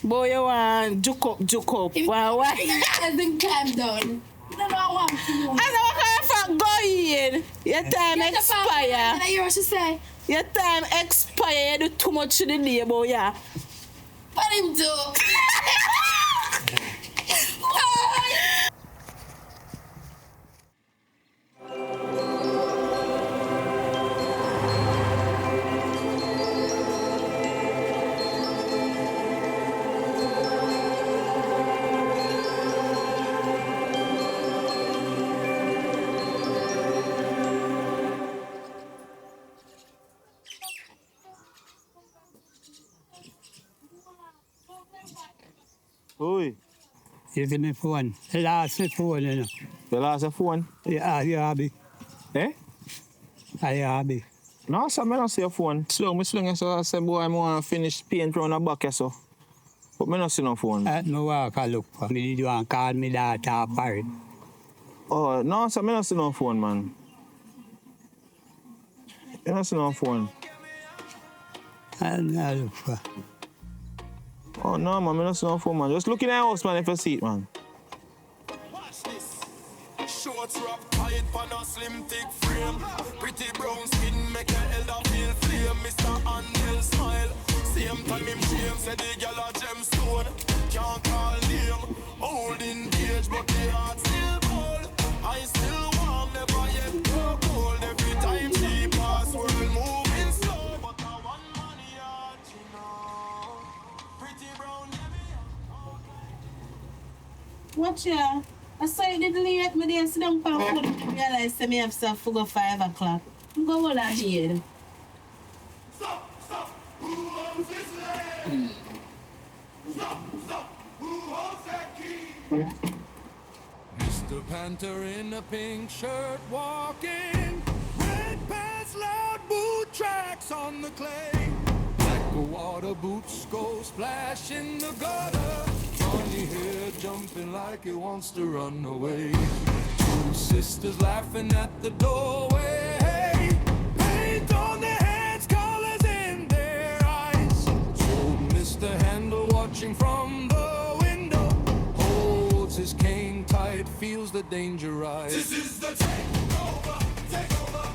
Boy, you want juke up. Why? I think calm down. I don't want to know. I don't want to go in. Your time expire. I hear what she say. Your time expire. You do too much to the day, boy, yeah. What him do? Oi. Even my phone. The last phone, you know. The last phone? Yeah, you happy. Eh? Are you happy? No, sir, I don't see your phone. Slow, so I say, boy, I want to finish paint around the back, so. But I don't see no phone. I walk and look for me. You want to call me that or parrot? Oh, no, sir, I don't see no phone, man. I don't see no phone. I look for. Oh, no, man, I don't see no phone, man. Just look in the house, man, if you see it, man. Watch this. Shorts wrap tight on a slim thick frame. Pretty brown skin make your elder feel flame. Mr. Handel smile. Same time him shame. Say the girl a gemstone. Can't call name. Old in age but the heart still cold. I still warm, never yet grow cold. Every time she pass, world moving slow. But I want money out, you know. Pretty brown. Watch ya. I saw you didn't let me there sit down for food. I realized I have stuff to go 5 o'clock. I'm going to hold on here. Stop! Who owns this land? Stop! Who owns that key? Mr. Panther in a pink shirt walking. Red pants, loud boot tracks on the clay. Black water boots go splash in the gutter. Funny hair jumping like it wants to run away. Two sisters laughing at the doorway. Paint on their hands, colors in their eyes. Old Mr. Handel watching from the window. Holds his cane tight, feels the danger rise. This is the takeover.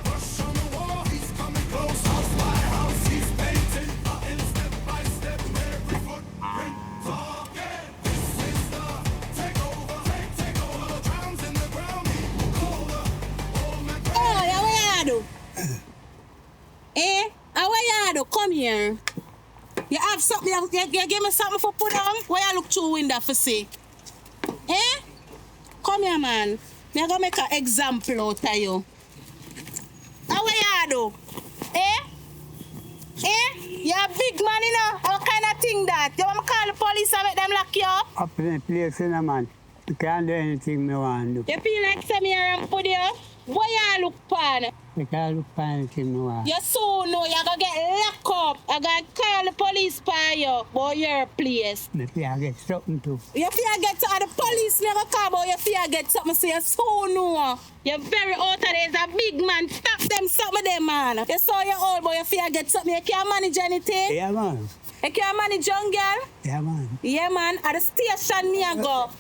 Push on the wall, he's coming close. House by house, he's painting. In step by step, every footprint talking. This is the takeover. Takeover. Drowns in the ground. Old man. Oh, yeah, what you do? What you do? Come here. You have something, you give me something for put on? Why you look through window for see? Come here, man. Me gonna make an example out of you. What you do? You're a big man, you know? What kind of thing that? You want me call the police and make them lock you up? Up in the place, you know, man. You can't do anything me want to do. You feel like some here and put you? What you look pan? You can't look for anything me want. You soon know you're gonna get locked up. I gotta call the police for you, boy, your place. Me fear get something too. You fear get to the police never call, but you fear get something, so you so know. You're very out of there, a big man. Stop them something there, man. You saw your old boy, you fear get something. You can't manage anything. Yeah, man. You can't manage young girl. Yeah, man. Yeah, man. At the station, me I go.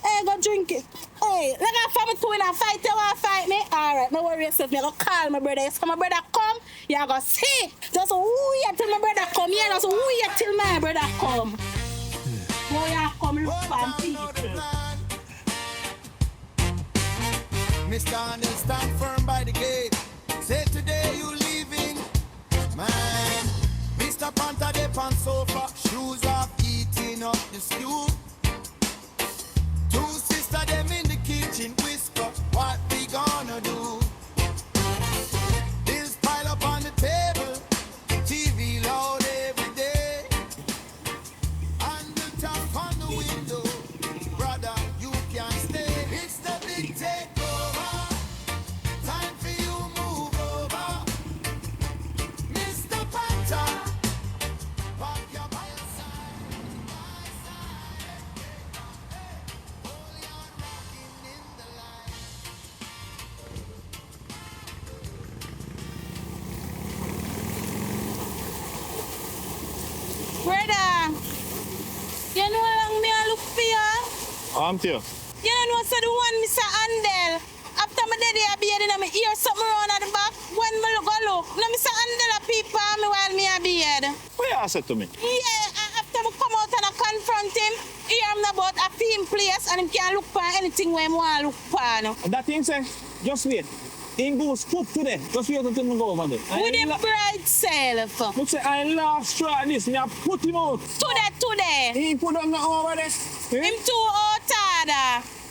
Hey, go drink it. Hey, let me fight me two in a fight. You want to fight me? All right, no worry yourself. Me go call my brother. So my brother come, you go see. Just wait till my brother come. Yeah, just wait till my brother come. Boy, you come look for people. Mr. Arnold, stand firm by the gate. Say today you leaving, man. Mr. Panther, they on sofa, shoes off, eating up the stew. Two sisters, them in the kitchen, whisper, what we gonna do? Bills pile up on the table, TV loud every day. And the top on the window, brother, you can't stay. It's the big takeover. Time for you move over. Mr. Panther, walk your by your side, my side. Holy on rocking in the light. Brother, you know how long me I look for you? I'm here. You know so the one Mr. Andel. After my daddy I be in my ear something around at the back. When me look, now Mr. Andel a peep on me while me a beard. What you said to me? Yeah, after me come out and I confront him, hear him about a film place and him can't look for anything where he want to look for. No. That thing say, just wait. In goes foot today. Just wait until me go over there. With him bright self. Look say I last try this, me I put him out. Today. He put on the over there. Him too out.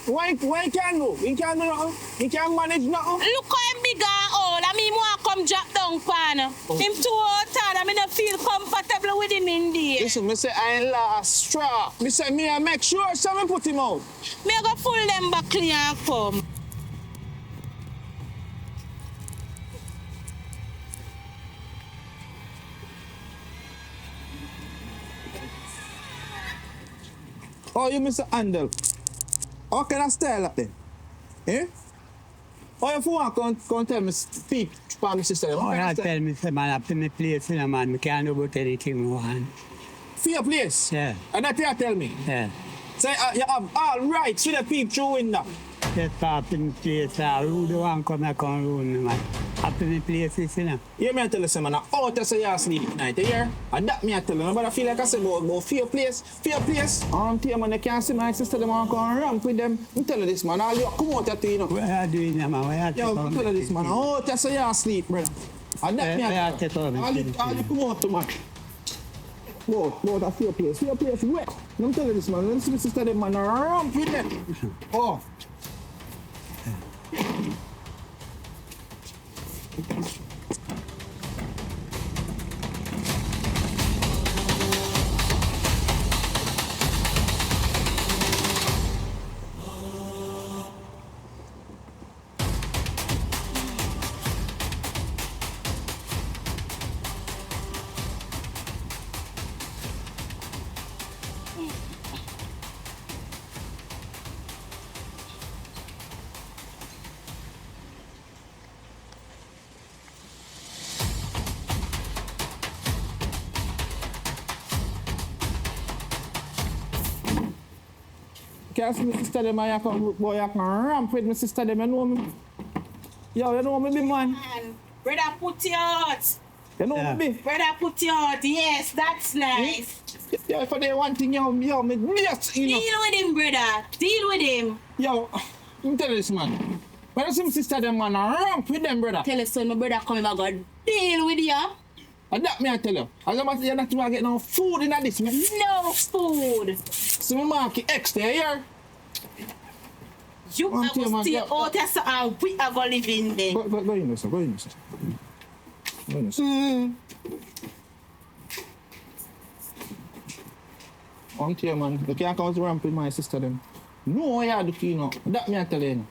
Why can't go? He can't do nothing. He can't manage nothing. Look how him big and old. I mean, want come drop down pan. Him too out. I mean, I feel comfortable with him in there. Listen, me say I last straw. Me say me I make sure someone put him out. Me I go pull them back clean and come. Oh, you Mr. Handel. How can I style up then? Eh? Oh, if you want, come tell me, speak for my sister. Oh, you tell me, say, man, up to my place, you know, man. I can't do about anything I want. For your place? Yeah. And that you tell me? Yeah. Say, you have all rights to the peep through window. Just up in my place, who the one come and come ruin me, man. Up in my place, you know. You me tell you, say, man, out to say you sleep at night, you hear? And that me I tell you, but I feel like I say, go for your place. Tell man, you can't see my sister, them want to come ramp with them. I'm telling you this, man, all you come out to you know. What are you doing now, man? Why Yo, I'm telling you this, man, out to say you sleep, brother. And that me I tell you, all you come out to, man. Go to your place wet. I'm telling you this, man, let me see my sister, them, man, ramp with them. Oh. Can't see my sister them, I come boy, I can ramp with my sister them, you know me. Yo, you know me, big man. Brother, put your out. You know me. Brother, put your out. Yes, that's nice. Yo, if I do one thing, yo, me yes, you know. Deal with him, brother. Deal with him. Yo, I'm telling you this, man. When I see my sister them, man, I ramp with them, brother. Tell us son, my brother come over, go deal with you. And that me I tell you. As long as you're not going to get no food in this, man. No food. So me mark it extra here. You are going to stay out there, so we are going to live in there. Go in there, sir. Go in there, sir. Go in there, sir. I'm telling you, man. You can't come to ramp with my sister, them. No, I do, you know. That me I tell you.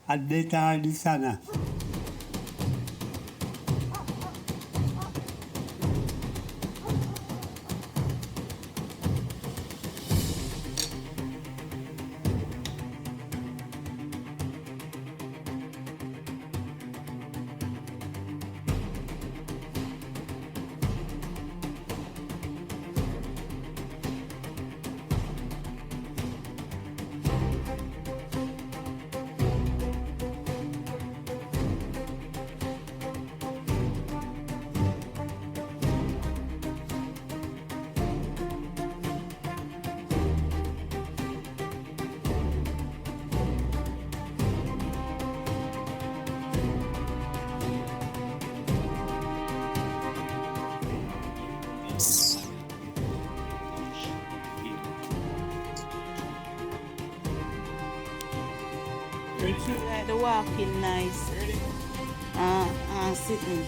at the time the sana. Like the walking nice. Sitting.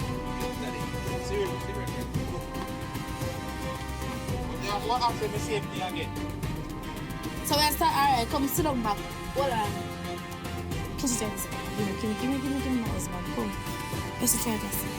What after the same thing again? So we start, alright, come sit down back. Hold on. Kiss your chest. Give me my husband. Come. Let's try this.